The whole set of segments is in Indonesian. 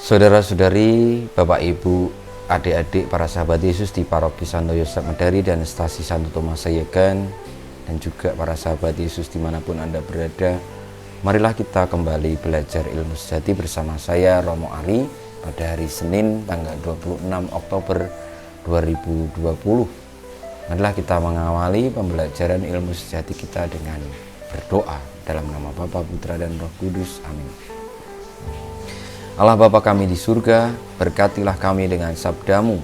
Saudara-saudari, Bapak Ibu, adik-adik, para sahabat Yesus di Paroki Santo Yosef Medari dan Stasi Santo Thomas Sayegan, dan juga para sahabat Yesus dimanapun Anda berada, marilah kita kembali belajar ilmu sejati bersama saya, Romo Ari, pada hari Senin tanggal 26 Oktober 2020. Marilah kita mengawali pembelajaran ilmu sejati kita dengan berdoa dalam nama Bapa, Putra, dan Roh Kudus. Amin. Allah Bapa kami di surga, berkatilah kami dengan sabda-Mu,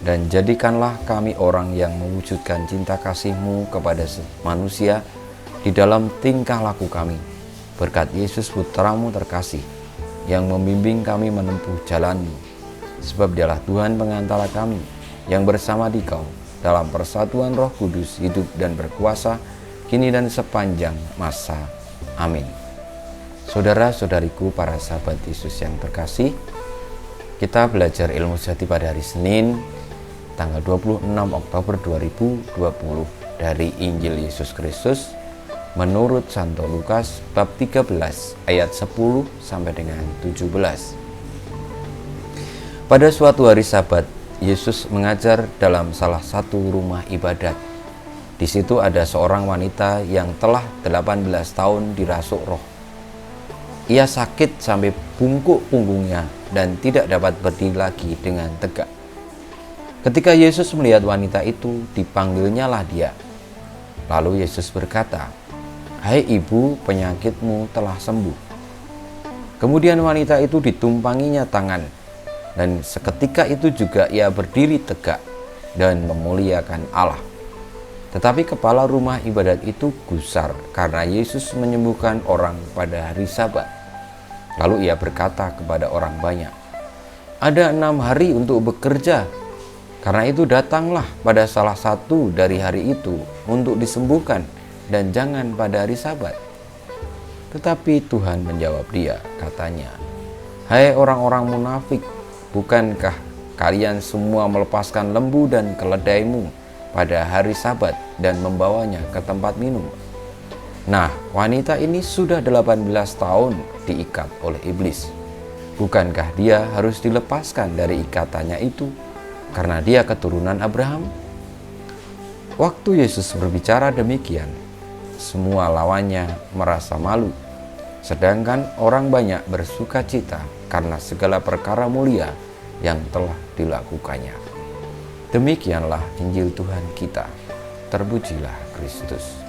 dan jadikanlah kami orang yang mewujudkan cinta kasih-Mu kepada manusia di dalam tingkah laku kami. Berkat Yesus Putra-Mu terkasih, yang membimbing kami menempuh jalan-Mu. Sebab Dialah Tuhan pengantara kami, yang bersama Dikau dalam persatuan Roh Kudus hidup dan berkuasa, kini dan sepanjang masa. Amin. Saudara-saudariku, para sahabat Yesus yang terkasih, kita belajar ilmu sejati pada hari Senin tanggal 26 Oktober 2020 dari Injil Yesus Kristus menurut Santo Lukas bab 13 ayat 10 sampai dengan 17. Pada suatu hari Sabat, Yesus mengajar dalam salah satu rumah ibadat. Di situ ada seorang wanita yang telah 18 tahun dirasuk roh. Ia sakit sampai bungkuk punggungnya dan tidak dapat berdiri lagi dengan tegak. Ketika Yesus melihat wanita itu, dipanggilnyalah dia. Lalu Yesus berkata, "Hai ibu, penyakitmu telah sembuh." Kemudian wanita itu ditumpanginya tangan, dan seketika itu juga ia berdiri tegak dan memuliakan Allah. Tetapi kepala rumah ibadat itu gusar karena Yesus menyembuhkan orang pada hari Sabat. Lalu ia berkata kepada orang banyak, "Ada 6 hari untuk bekerja. Karena itu datanglah pada salah satu dari hari itu untuk disembuhkan, dan jangan pada hari Sabat." Tetapi Tuhan menjawab dia, katanya, "Hai orang-orang munafik, bukankah kalian semua melepaskan lembu dan keledaimu pada hari Sabat dan membawanya ke tempat minum? Nah, wanita ini sudah 18 tahun diikat oleh iblis. Bukankah dia harus dilepaskan dari ikatannya itu karena dia keturunan Abraham?" Waktu Yesus berbicara demikian, semua lawannya merasa malu, sedangkan orang banyak bersuka cita karena segala perkara mulia yang telah dilakukannya. Demikianlah Injil Tuhan kita. Terpujilah Kristus.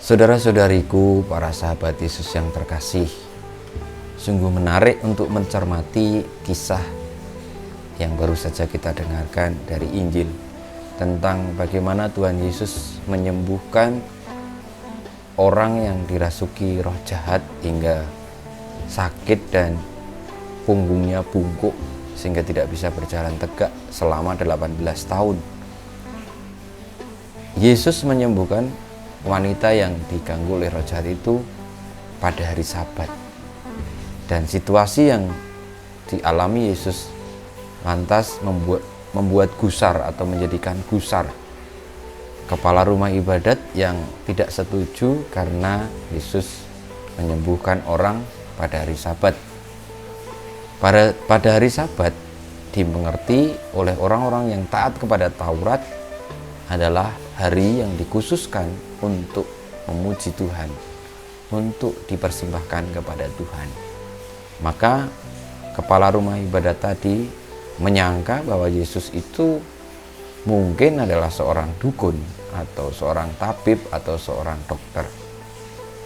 Saudara-saudariku, para sahabat Yesus yang terkasih, sungguh menarik untuk mencermati kisah yang baru saja kita dengarkan dari Injil tentang bagaimana Tuhan Yesus menyembuhkan orang yang dirasuki roh jahat hingga sakit dan punggungnya bungkuk sehingga tidak bisa berjalan tegak selama 18 tahun. Yesus menyembuhkan wanita yang diganggu oleh roh jahat itu pada hari Sabat. Dan situasi yang dialami Yesus lantas membuat gusar atau menjadikan gusar kepala rumah ibadat yang tidak setuju karena Yesus menyembuhkan orang pada hari Sabat. Pada hari Sabat dimengerti oleh orang-orang yang taat kepada Taurat adalah hari yang dikhususkan untuk memuji Tuhan, untuk dipersembahkan kepada Tuhan. Maka kepala rumah ibadat tadi menyangka bahwa Yesus itu mungkin adalah seorang dukun atau seorang tabib atau seorang dokter.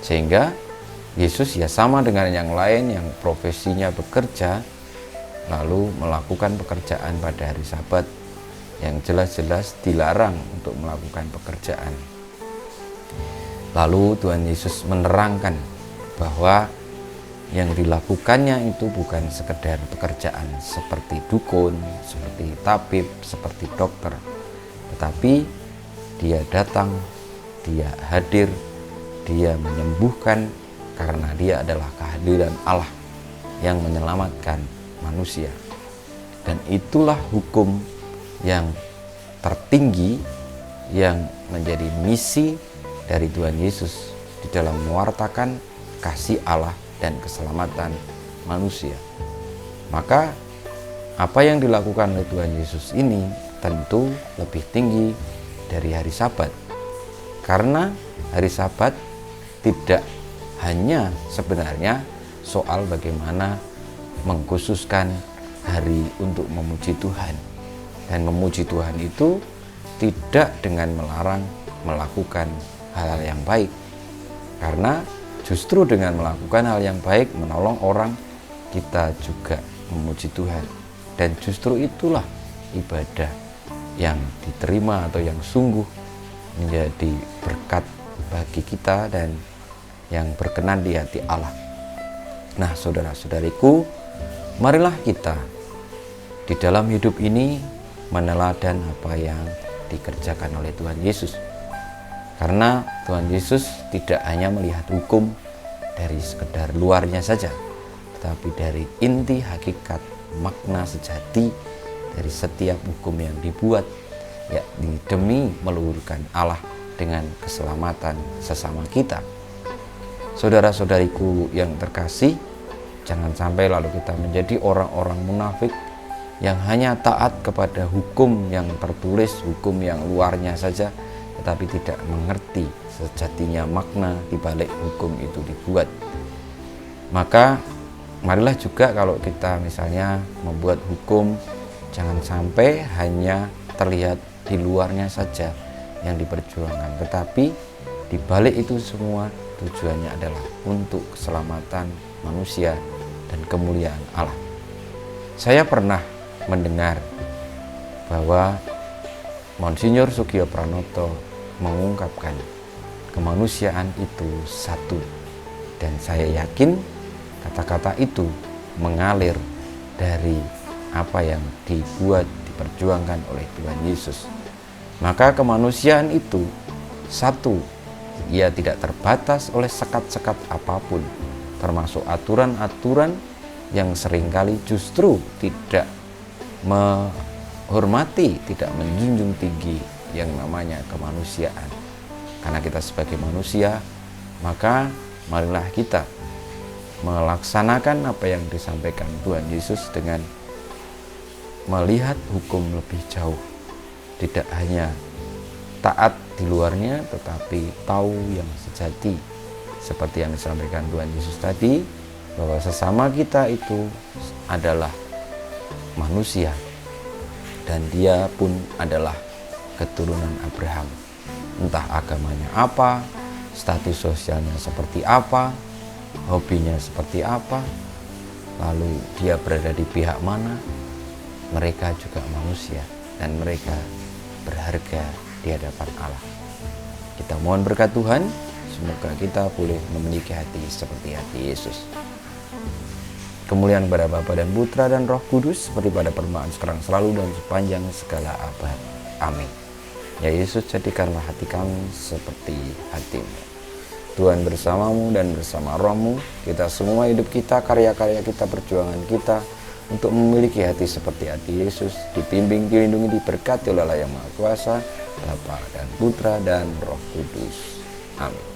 Sehingga Yesus ya sama dengan yang lain yang profesinya bekerja, lalu melakukan pekerjaan pada hari Sabat yang jelas-jelas dilarang untuk melakukan pekerjaan. Lalu Tuhan Yesus menerangkan bahwa yang dilakukannya itu bukan sekedar pekerjaan seperti dukun, seperti tabib, seperti dokter, tetapi dia datang, dia hadir, dia menyembuhkan karena dia adalah kehadiran Allah yang menyelamatkan manusia. Dan itulah hukum yang tertinggi yang menjadi misi dari Tuhan Yesus di dalam mewartakan kasih Allah dan keselamatan manusia. Maka apa yang dilakukan oleh Tuhan Yesus ini tentu lebih tinggi dari hari Sabat. Karena hari Sabat tidak hanya sebenarnya soal bagaimana mengkhususkan hari untuk memuji Tuhan. Dan memuji Tuhan itu tidak dengan melarang melakukan hal-hal yang baik. Karena justru dengan melakukan hal yang baik, menolong orang, kita juga memuji Tuhan. Dan justru itulah ibadah yang diterima atau yang sungguh menjadi berkat bagi kita dan yang berkenan di hati Allah. Nah, saudara-saudariku, marilah kita di dalam hidup ini meneladan apa yang dikerjakan oleh Tuhan Yesus. Karena Tuhan Yesus tidak hanya melihat hukum dari sekedar luarnya saja, tetapi dari inti hakikat makna sejati dari setiap hukum yang dibuat, yakni demi meluhurkan Allah dengan keselamatan sesama kita. Saudara-saudariku yang terkasih, jangan sampai lalu kita menjadi orang-orang munafik yang hanya taat kepada hukum yang tertulis, hukum yang luarnya saja, tetapi tidak mengerti sejatinya makna di balik hukum itu dibuat. Maka marilah juga kalau kita misalnya membuat hukum, jangan sampai hanya terlihat di luarnya saja yang diperjuangkan, tetapi di balik itu semua tujuannya adalah untuk keselamatan manusia dan kemuliaan Allah. Saya pernah mendengar bahwa Monsinyur Sugio Pranoto mengungkapkan kemanusiaan itu satu, dan saya yakin kata-kata itu mengalir dari apa yang diperjuangkan oleh Tuhan Yesus. Maka kemanusiaan itu satu, ia tidak terbatas oleh sekat-sekat apapun, termasuk aturan-aturan yang seringkali justru tidak menghormati, tidak menjunjung tinggi yang namanya kemanusiaan. Karena kita sebagai manusia, maka marilah kita melaksanakan apa yang disampaikan Tuhan Yesus dengan melihat hukum lebih jauh. Tidak hanya taat di luarnya, tetapi tahu yang sejati. Seperti yang disampaikan Tuhan Yesus tadi, bahwa sesama kita itu adalah manusia. Dan dia pun adalah keturunan Abraham. Entah agamanya apa, status sosialnya seperti apa, hobinya seperti apa, lalu dia berada di pihak mana, mereka juga manusia dan mereka berharga di hadapan Allah. Kita mohon berkat Tuhan, semoga kita boleh memiliki hati seperti hati Yesus. Kemuliaan kepada Bapa dan Putra dan Roh Kudus, seperti pada permulaan sekarang selalu dan sepanjang segala abad. Amin. Ya Yesus, jadikanlah hati kami seperti hati-Mu. Tuhan bersamamu dan bersama rohmu, kita semua hidup kita, karya-karya kita, perjuangan kita untuk memiliki hati seperti hati Yesus, dibimbing, dilindungi, diberkati oleh Allah yang Maha Kuasa, Bapa dan Putra dan Roh Kudus. Amin.